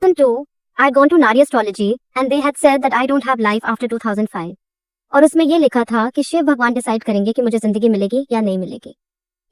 Season 2, I'd gone to Nari Astrology and they had said that I don't have life after 2005. और उसमें ये लिखा था कि शिव भगवान डिसाइड करेंगे कि मुझे जिंदगी मिलेगी या नहीं मिलेगी।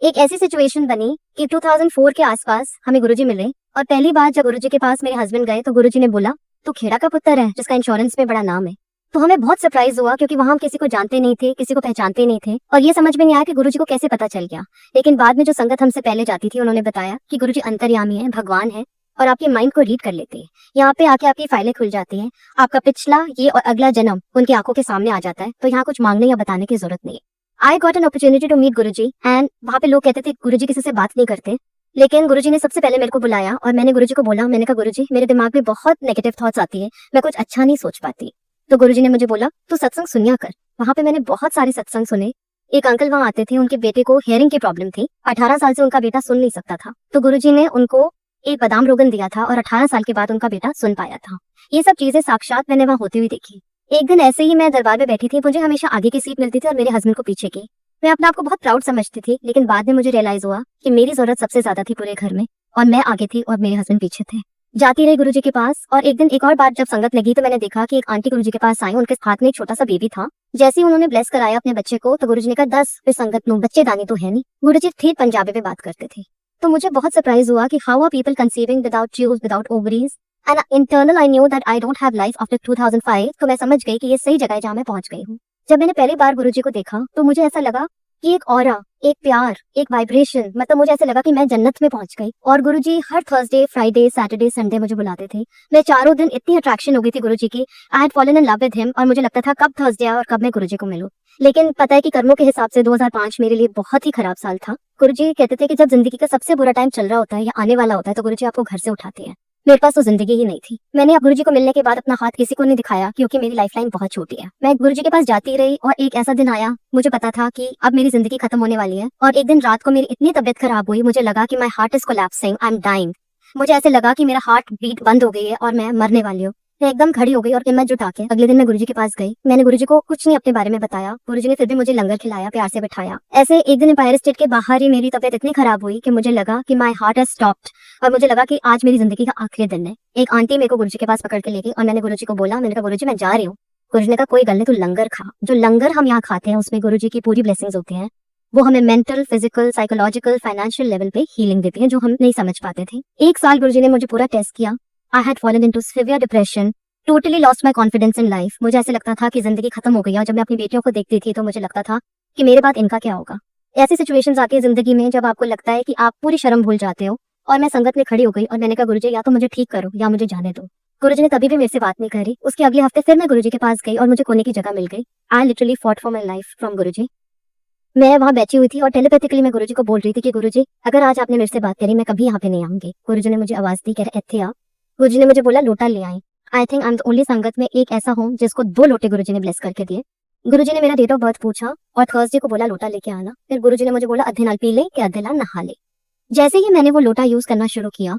एक ऐसी सिचुएशन बनी कि 2004 के आसपास हमें गुरुजी मिले और पहली बार जब गुरुजी के पास मेरे हस्बैंड गए तो गुरुजी ने बोला तू खेड़ा का पुत्र है जिसका इंश्योरेंस में बड़ा नाम है। तो हमें बहुत सरप्राइज हुआ क्योंकि वहां हम किसी को जानते नहीं थे, किसी को पहचानते नहीं थे और ये समझ में नहीं आया कि गुरुजी को कैसे पता चल गया। लेकिन बाद में जो संगत हमसे पहले जाती थी उन्होंने बताया कि गुरुजी अंतर्यामी है, भगवान है और आपके माइंड को रीड कर लेते हैं। यहाँ पे आके आपकी फाइलें खुल जाती हैं, आपका पिछला, ये और अगला जन्म उनकी आंखों के सामने आ जाता है। तो यहाँ कुछ मांगने या बताने की जरूरत नहीं है। I got an opportunity to meet Guruji and वहाँ पे लोग कहते थे गुरुजी किसी से बात नहीं करते, लेकिन गुरुजी ने सबसे पहले मेरे को बुलाया और मैंने गुरुजी को बोला, मैंने कहा गुरुजी मेरे दिमाग में बहुत नेगेटिव थॉट्स आती है, मैं कुछ अच्छा नहीं सोच पाती। तो गुरुजी ने मुझे बोला तू सत्संग सुनिया कर। वहाँ पे मैंने बहुत सारे सत्संग सुने। एक अंकल वहाँ आते थे, उनके बेटे को हियरिंग की प्रॉब्लम थी, 18 साल से उनका बेटा सुन नहीं सकता था। तो गुरुजी ने उनको एक बादाम रोगन दिया था और 18 साल के बाद उनका बेटा सुन पाया था। ये सब चीजें साक्षात मैंने वहाँ होती हुई देखी। एक दिन ऐसे ही मैं दरबार में बैठी थी, मुझे हमेशा आगे की सीट मिलती थी और मेरे हस्बैंड को पीछे की। मैं अपने आप को बहुत प्राउड समझती थी, लेकिन बाद में मुझे रियलाइज हुआ कि मेरी जरूरत सबसे ज्यादा थी पूरे घर में और मैं आगे थी और मेरे हस्बैंड पीछे थे। जाती रही गुरुजी के पास और एक दिन एक और बार जब संगत लगी तो मैंने देखा कि एक आंटी गुरुजी के पास आई, उनके हाथ में एक छोटा सा बेबी था। जैसे ही उन्होंने ब्लेस कराया अपने बच्चे को तो गुरुजी ने कहा 10 पे संगत नो बच्चे दानी तो है नहीं। गुरुजी फिर पंजाबी में बात करते थे। तो मुझे बहुत सरप्राइज हुआ कि how are people conceiving without tubes, without ovaries and internal I knew that I don't have life after 2005। तो मैं समझ गई कि ये सही जगह है जहाँ मैं पहुंच गई हूँ। जब मैंने पहली बार गुरुजी को देखा तो मुझे ऐसा लगा कि एक ऑरा, एक प्यार, एक वाइब्रेशन, मतलब मुझे ऐसा लगा कि मैं जन्नत में पहुंच गई। और गुरुजी हर थर्सडे, फ्राइडे, सैटरडे, संडे मुझे बुलाते थे। मैं चारों दिन इतनी अट्रैक्शन हो गई थी गुरुजी की, I had fallen in love with him और मुझे लगता था कब थर्सडे आए और कब मैं गुरुजी को मिलूं। लेकिन पता है कि कर्मों के हिसाब से 2005 मेरे लिए बहुत ही खराब साल था। गुरुजी कहते थे कि जब जिंदगी का सबसे बुरा टाइम चल रहा होता है या आने वाला होता है तो गुरुजी आपको घर से उठाते हैं। मेरे पास तो जिंदगी ही नहीं थी। मैंने अब गुरुजी को मिलने के बाद अपना हाथ किसी को नहीं दिखाया क्योंकि मेरी लाइफलाइन बहुत छोटी है। मैं गुरुजी के पास जाती रही और एक ऐसा दिन आया, मुझे पता था कि अब मेरी जिंदगी खत्म होने वाली है। और एक दिन रात को मेरी इतनी तबीयत खराब हुई, मुझे लगा कि my heart is collapsing, I am dying. मुझे ऐसे लगा कि मेरा हार्ट बीट बंद हो गई है और मैं मरने वाली हूँ। मैं एकदम खड़ी हो गई और हिम्मत जुटा के अगले दिन मैं गुरुजी के पास गई। मैंने गुरुजी को कुछ नहीं अपने बारे में बताया। गुरुजी ने फिर भी मुझे लंगर खिलाया, प्यार से बिठाया। ऐसे एक दिन एम्पायर स्टेट के बाहर ही मेरी तबीयत इतनी खराब हुई कि मुझे लगा कि माय हार्ट हैज स्टॉप्ड और मुझे लगा कि आज मेरी जिंदगी का आखिरी दिन है। एक आंटी मेरे को गुरुजी के पास पकड़ के ले गई और मैंने गुरुजी को बोला, मैंने कहा गुरुजी मैं जा रही हूँ। गुरुजी ने कहा कोई गल नहीं, तू लंगर खा। जो लंगर हम यहाँ खाते हैं उसमें गुरुजी की पूरी ब्लेसिंग्स होती हैं। वो हमें mental, physical, psychological, financial level पे हीलिंग देती हैं जो हम नहीं समझ पाते थे। एक साल गुरुजी ने मुझे पूरा टेस्ट किया। I had fallen into severe depression, totally lost my confidence in life. मुझे ऐसे लगता था कि जिंदगी खत्म हो गई है। जब मैं अपनी बेटियों को देखती थी तो मुझे लगता था कि मेरे बाद इनका क्या होगा। ऐसी सिचुएशंस आती है जिंदगी में जब आपको लगता है कि आप पूरी शर्म भूल जाते हो। और मैं संगत में खड़ी हो गई और मैंने कहा गुरुजी या तो मुझे ठीक करो या मुझे जाने दो। गुरुजी ने कभी भी मेरे से बात नहीं करी। उसके अगले हफ्ते फिर मैं गुरुजी के पास गई और मुझे कोने की जगह मिल गई। I literally fought for my life from Guruji. मैं वहाँ बैठी हुई थी और टेलीपैथिकली मैं गुरुजी को बोल रही थी कि गुरुजी अगर आज आपने मेरे से बात करी मैं कभी यहाँ पे नहीं आऊंगी। गुरुजी ने मुझे आवाज दी, कह रहे इत्थे आ। गुरुजी ने मुझे बोला लोटा ले आई। I think I am the only संगत में एक ऐसा हूँ जिसको 2 लोटे गुरुजी ने ब्लेस करके दिए। गुरुजी ने मेरा डेट ऑफ बर्थ पूछा और थर्सडे को बोला लोटा लेके आना। फिर गुरुजी ने मुझे बोला अद्धे नाल पी ले कि अद्धे नाल नहा ले। जैसे ही मैंने वो लोटा यूज करना शुरू किया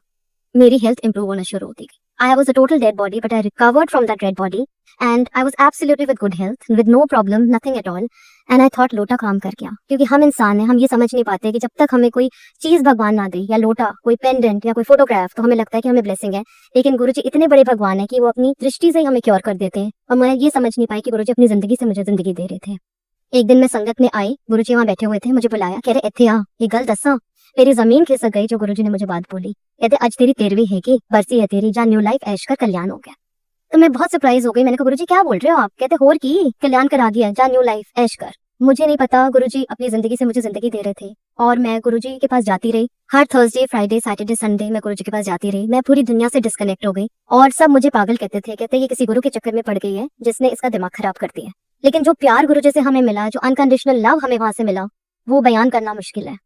मेरी हेल्थ इंप्रूव होना शुरू होती गई। I was a total dead body, but I recovered from that dead body, and I was absolutely with good health, with no problem, nothing at all. And I thought लोटा काम कर गया, क्योंकि हम इंसान हैं, हम ये समझ नहीं पाते कि जब तक हमें कोई चीज भगवान ना दे, या लोटा, कोई पेंडेंट या कोई फोटोग्राफ, तो हमें लगता है कि हमें ब्लेसिंग है। लेकिन गुरुजी इतने बड़े भगवान है कि वो अपनी दृष्टि से ही हमें क्योर कर देते हैं। और मैं ये समझ नहीं पाई कि गुरुजी अपनी जिंदगी से मुझे जिंदगी दे रहे थे। एक दिन मैं संगत में आई, गुरुजी वहाँ बैठे हुए थे, मुझे बुलाया, कह रहे इत्थे आ, ये गल दसा। मेरी जमीन खिसक गई जो गुरुजी ने मुझे बात बोली। कहते आज तेरी 13वीं है कि बरसी है तेरी, जा न्यू लाइफ ऐश कर कल्याण हो गया। तो मैं बहुत सरप्राइज हो गई। मैंने कहा गुरुजी क्या बोल रहे हो आप? कहते होर की कल्याण करा दिया, जा न्यू लाइफ ऐश कर। मुझे नहीं पता गुरुजी अपनी जिंदगी से मुझे जिंदगी दे रहे थे और मैं गुरुजी के पास जाती रही। हर थर्सडे, फ्राइडे, सैटरडे, संडे मैं गुरुजी के पास जाती रही। मैं पूरी दुनिया से डिस्कनेक्ट हो गई और सब मुझे पागल कहते थे। कहते ये किसी गुरु के चक्कर में पड़ गई है जिसने इसका दिमाग खराब कर दिया। लेकिन जो प्यार गुरुजी से हमें मिला, जो अनकंडीशनल लव हमें वहां से मिला, वो बयान करना मुश्किल है।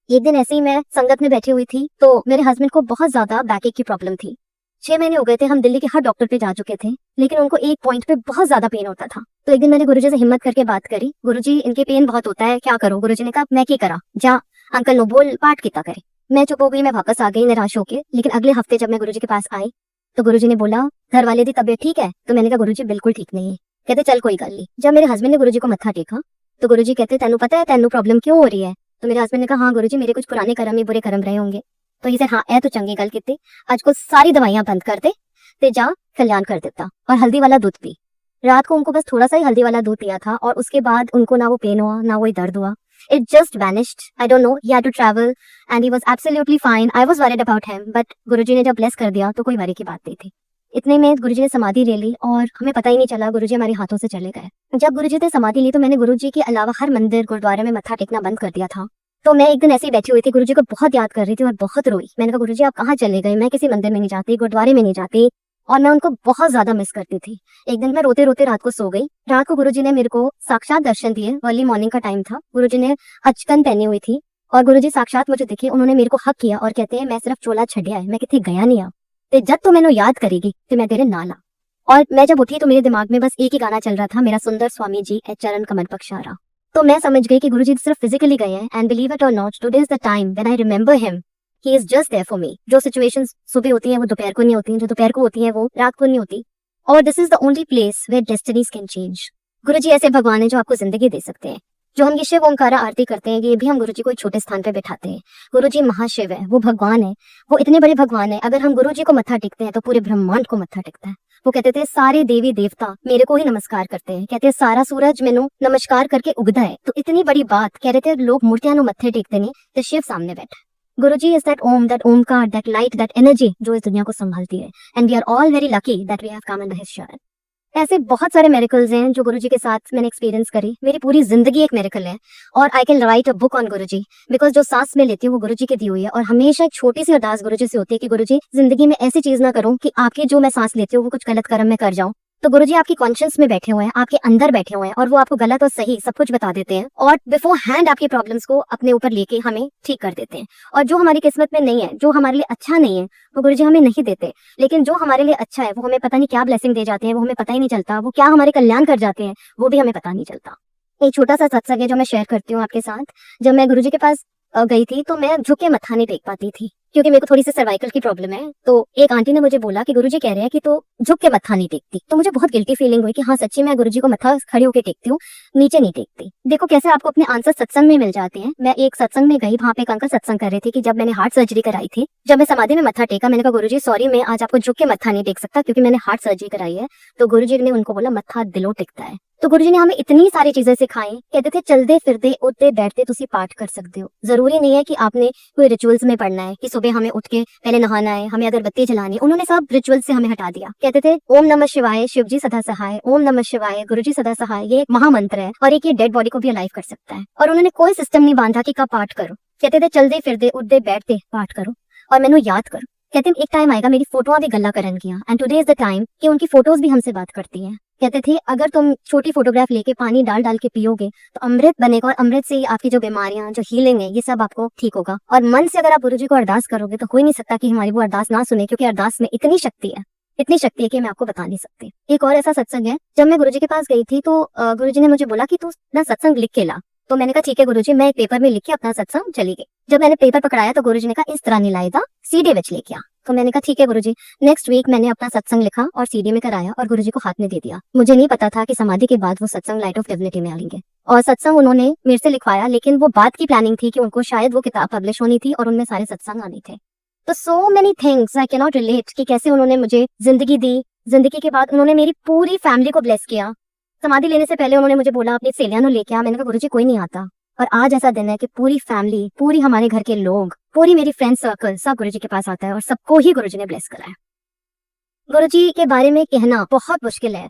एक दिन ऐसे ही मैं संगत में बैठी हुई थी तो मेरे हस्बैंड को बहुत ज्यादा बैकएक की प्रॉब्लम थी। 6 महीने हो गए थे, हम दिल्ली के हर डॉक्टर पे जा चुके थे, लेकिन उनको एक पॉइंट पे बहुत ज्यादा पेन होता था। तो एक दिन मैंने गुरुजी से हिम्मत करके बात करी, गुरुजी इनके पेन बहुत होता है, क्या करूं? गुरुजी ने कहा मैं क्या करा, जा अंकल नो बोल पाठ किता करे। मैं चुप हो गई, मैं वापस आ गई निराश होके। लेकिन अगले हफ्ते जब मैं गुरुजी के पास आई तो गुरुजी ने बोला घर वाले दी तबीयत ठीक है? तो मैंने कहा गुरुजी बिल्कुल ठीक नहीं है। कहते चल कोई गल नहीं। जब मेरे हस्बैंड ने गुरुजी को मत्था टेका तो गुरुजी कहते तेनू पता है तेनू प्रॉब्लम क्यों हो रही है? तो मेरे हस्बैंड ने कहा हाँ गुरुजी मेरे कुछ पुराने कर्म ही बुरे कर्म रहे होंगे। तो ये सर हाँ ए तो चंगी गल कीती, आज को सारी दवाइयां बंद कर दे ते जा कल्याण कर देता और हल्दी वाला दूध पी। रात को उनको बस थोड़ा सा ही हल्दी वाला दूध दिया था और उसके बाद उनको ना वो पेन हुआ ना वो दर्द हुआ। It just vanished. I don't know. He had to travel and he was absolutely fine. I was worried about him, but गुरुजी ने जब ब्लेस कर दिया तो कोई वरी की बात नहीं थी। इतने में गुरुजी ने समाधि ले ली और हमें पता ही नहीं चला, गुरुजी हमारे हाथों से चले गए। जब गुरुजी ने समाधि ली तो मैंने गुरुजी के अलावा हर मंदिर गुरुद्वारे में मत्था टेकना बंद कर दिया था। तो मैं एक दिन ऐसे ही बैठी हुई थी, गुरुजी को बहुत याद कर रही थी और बहुत रोई। मैंने कहा गुरुजी आप कहाँ चले गए, मैं किसी मंदिर में नहीं जाती, गुरुद्वारे में नहीं जाती और मैं उनको बहुत ज्यादा मिस करती थी। एक दिन मैं रोते रोते रात को सो गई। रात को गुरुजी ने मेरे को साक्षात दर्शन दिए। अर्ली मॉर्निंग का टाइम था। गुरुजी ने अचकन पहनी हुई थी और गुरुजी साक्षात मुझे दिखे। उन्होंने मेरे को हक किया और कहते हैं मैं सिर्फ चोला छड़िया है, मैं कितनी गया नहीं आ ते जब तो मैंने याद करेगी तो मैं तेरे नाला। और मैं जब उठी तो मेरे दिमाग में बस एक ही गाना चल रहा था, मेरा सुंदर स्वामी जी ए चरण कमल पक्षारा। तो मैं समझ गई कि गुरुजी सिर्फ फिजिकली गए हैं। एंड बिलीव इट और not, today is the time when I remember him. He is just there for me. जो सिचुएशंस सुबह होती हैं वो दोपहर को नहीं होती हैं, जो दोपहर को होती हैं वो रात को नहीं होती। और this is the only place where destinies can change. Guruji ऐसे भगवान है जो आपको जिंदगी दे सकते हैं। जो हम ये शिव ओंकारा आरती करते हैं ये भी हम गुरुजी को एक छोटे स्थान पे बैठाते हैं। गुरुजी महाशिव है, वो भगवान है, वो इतने बड़े भगवान है। अगर हम गुरुजी को मत्था टेकते हैं तो पूरे ब्रह्मांड को मत्था टेकता है। वो कहते थे सारे देवी देवता मेरे को ही नमस्कार करते हैं। कहते हैं सारा सूरज मैनू नमस्कार करके उगदा है। तो इतनी बड़ी बात कह रहे थे, लोग मूर्तियां नु मत्थे टेकते नहीं तो शिव सामने बैठा। Guruji is that Om, that Omkar, that light, that energy जो इस दुनिया को संभालती है। And we are all very lucky that we have come in his शरण। ऐसे बहुत सारे मेरिकल्स हैं जो गुरुजी के साथ मैंने एक्सपीरियंस करी। मेरी पूरी जिंदगी एक मेरिकल है और I can write a book on Guruji, because जो सांस में लेती हूँ वो गुरुजी की दी हुई है। और हमेशा एक छोटी सी अरदास गुरुजी से होती है कि गुरुजी जिंदगी में ऐसी चीज ना करूं कि आपकी जो मैं सांस लेती हूँ वो कुछ गलत कर्म में कर जाऊं। तो गुरुजी आपकी कॉन्शियस में बैठे हुए हैं, आपके अंदर बैठे हुए हैं और वो आपको गलत और सही सब कुछ बता देते हैं और बिफोर हैंड आपकी प्रॉब्लम्स को अपने ऊपर लेके हमें ठीक कर देते हैं। और जो हमारी किस्मत में नहीं है, जो हमारे लिए अच्छा नहीं है, वो गुरुजी हमें नहीं देते। लेकिन जो हमारे लिए अच्छा है वो हमें पता नहीं क्या ब्लेसिंग दे जाते हैं, वो हमें पता ही नहीं चलता। वो क्या हमारे कल्याण कर जाते हैं वो भी हमें पता नहीं चलता। एक छोटा सा सत्संग है जो मैं शेयर करती हूँ आपके साथ। जब मैं गुरुजी के पास गई थी तो मैं झुक के मत्था नहीं टेक पाती थी क्योंकि मेरे को थोड़ी सी सर्वाइकल की प्रॉब्लम है। तो एक आंटी ने मुझे बोला कि गुरुजी कह रहे हैं कि तो झुक के मत्था नहीं टेकती। तो मुझे बहुत गिल्टी फीलिंग हुई कि हाँ सच्ची मैं गुरुजी को मत्था खड़ी होकर टेकती हूँ, नीचे नहीं टेकती। देखो कैसे आपको अपने आंसर सत्संग में मिल जाते हैं। मैं एक सत्संग में गई, वहाँ पे एक अंकल सत्संग कर रहे थे कि जब मैंने हार्ट सर्जरी कराई थी, जब मैं समाधि में मत्था टेका, मैंने कहा गुरुजी सॉरी मैं आज आपको झुक के मत्था नहीं टेक सकता क्योंकि मैंने हार्ट सर्जरी कराई है। तो गुरुजी ने उनको बोला मत्था दिलों टिकता है। तो गुरुजी ने हमें इतनी सारी चीजें सिखाई। कहते थे चलते फिरते उठते बैठते तुसी पाठ कर सकते हो। जरूरी नहीं है कि आपने कोई रिचुअल्स में पढ़ना है कि सुबह हमें उठ के पहले नहाना है, हमें अगरबत्ती जलानी है। उन्होंने सब रिचुअल्स से हमें हटा दिया। कहते थे ओम नमः शिवाय शिव जी सदा सहाय, ओम नमः शिवाय गुरुजी सदा सहाय। ये एक महामंत्र है और एक ये डेड बॉडी को भी अलाइव कर सकता है। और उन्होंने कोई सिस्टम नहीं बांधा कि कब पाठ करो। कहते थे चलते फिरते उठते बैठते पाठ करो और मैंने याद करो। कहते एक टाइम आएगा मेरी फोटोआं भी गल्ला करन किया and today is the time कि उनकी फोटोज भी हमसे बात करती हैं। कहते थे अगर तुम छोटी फोटोग्राफ लेके पानी डाल डाल के पियोगे तो अमृत बनेगा और अमृत से ही आपकी जो बीमारियां जो हीलिंग है ये सब आपको ठीक होगा। और मन से अगर आप गुरुजी को अरदास करोगे तो हो ही नहीं सकता कि हमारी वो अरदास ना सुने, क्योंकि अरदास में इतनी शक्ति है, इतनी शक्ति है कि मैं आपको बता नहीं सकती। एक और ऐसा सत्संग है, जब मैं गुरुजी के पास गई थी तो गुरुजी ने मुझे बोला कि तू ना सत्संग लिख के ला। तो मैंने कहा ठीक है गुरुजी, मैं एक पेपर में लिख के अपना सत्संग चली गई। जब मैंने पेपर पकड़ाया तो गुरुजी ने कहा इस तरह नहीं लाएगा, सीधे विच लेके आ। तो मैंने कहा ठीक है गुरुजी। नेक्स्ट वीक मैंने अपना सत्संग लिखा और सीडी में कराया और गुरुजी को हाथ में दे दिया। मुझे नहीं पता था कि समाधि के बाद वो सत्संग लाइट ऑफ डिविनिटी में आएंगे और सत्संग उन्होंने मेरे से लिखवाया, लेकिन वो बात की प्लानिंग थी कि उनको शायद वो किताब पब्लिश होनी थी और उनमें सारे सत्संग आने थे। तो so many things I can not relate कि कैसे उन्होंने मुझे जिंदगी दी। जिंदगी के बाद उन्होंने मेरी पूरी फैमिली को ब्लेस किया। समाधि लेने से पहले उन्होंने मुझे बोला अपनी सहेलियां लेके आ। मैंने कहा गुरुजी कोई नहीं आता। और आज ऐसा दिन है कि पूरी फैमिली, पूरी हमारे घर के लोग, पूरी मेरी फ्रेंड सर्कल सब गुरुजी के पास आता है और सबको ही गुरुजी ने ब्लेस करा है। गुरुजी के बारे में कहना बहुत मुश्किल है।